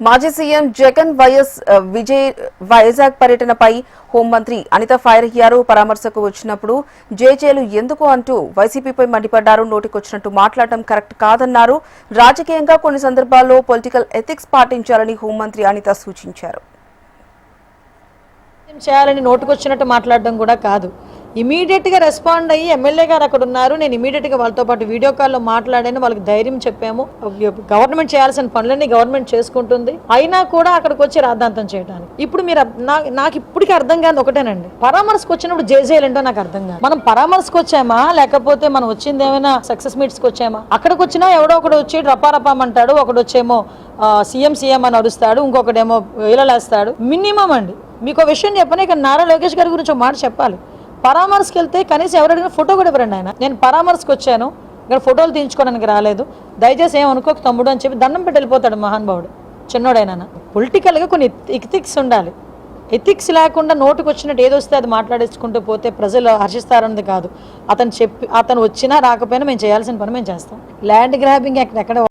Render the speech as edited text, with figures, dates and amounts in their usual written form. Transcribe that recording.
మాజీ సీఎం జగన్ వైజాగ్ పర్యటనపై హోంమంత్రి అనిత ఫైర్ అయ్యారు. పరామర్శకు వచ్చినప్పుడు జేజేలు ఎందుకు అంటూ వైసీపీపై మండిపడ్డారు. నోటికొచ్చినట్టు మాట్లాడటం కరెక్ట్ కాదన్నారు. రాజకీయంగా కొన్ని సందర్భాల్లో పొలిటికల్ ఎథిక్స్ పాటించాలని హోంమంత్రి అనిత సూచించారు. చేయాలని నోటుకొచ్చినట్టు మాట్లాడడం కూడా కాదు. ఇమీడియట్గా రెస్పాండ్ అయ్యి ఎమ్మెల్యే గారు అక్కడ ఉన్నారు, నేను ఇమీడియట్గా వాళ్ళతో పాటు వీడియో కాల్లో మాట్లాడాను, వాళ్ళకి ధైర్యం చెప్పాము. గవర్నమెంట్ చేయాల్సిన పనులన్నీ గవర్నమెంట్ చేసుకుంటుంది, అయినా కూడా అక్కడికి వచ్చి రాద్ధాంతం చేయడానికి. ఇప్పుడు మీరు నాకు ఇప్పటికీ అర్థం కాదు ఒకటేనండి, పరామర్శకు వచ్చినప్పుడు జేజేలు నాకు అర్థం కాదు. మనం పరామర్శకు వచ్చామా లేకపోతే మనం వచ్చింది ఏమైనా సక్సెస్ మీట్స్కి వచ్చామా? అక్కడికి వచ్చినా ఎవడో ఒకడు వచ్చి రపారపామంటాడు, ఒకడు వచ్చేమో సీఎం అని అరుస్తాడు, ఇంకొకడేమో వేలలేస్తాడు. మినిమం అండి మీకు విషయం చెప్పనే, ఇక నారా లోకేష్ గారి గురించి ఒక మాట చెప్పాలి. పరామర్శకు వెళ్తే కనీసం ఎవరైనా ఫోటో కూడా ఇవ్వరండి. ఆయన నేను పరామర్శకు వచ్చాను, ఇక్కడ ఫోటోలు తీయించుకోవడానికి రాలేదు, దయచేసి ఏమనుకోక తమ్ముడు అని చెప్పి దండం పెట్టి వెళ్ళిపోతాడు మహానుభావుడు, చిన్నోడైనా. పొలిటికల్గా కొన్ని ఎథిక్స్ ఉండాలి. ఎథిక్స్ లేకుండా నోటుకు వచ్చినట్టు ఏదొస్తే అది మాట్లాడేసుకుంటూ పోతే ప్రజలు హర్షిస్తారన్నది కాదు. అతను వచ్చినా రాకపోయినా మేము చేయాల్సిన పని మేము చేస్తాం. ల్యాండ్ గ్రాబింగ్ ఎక్కడ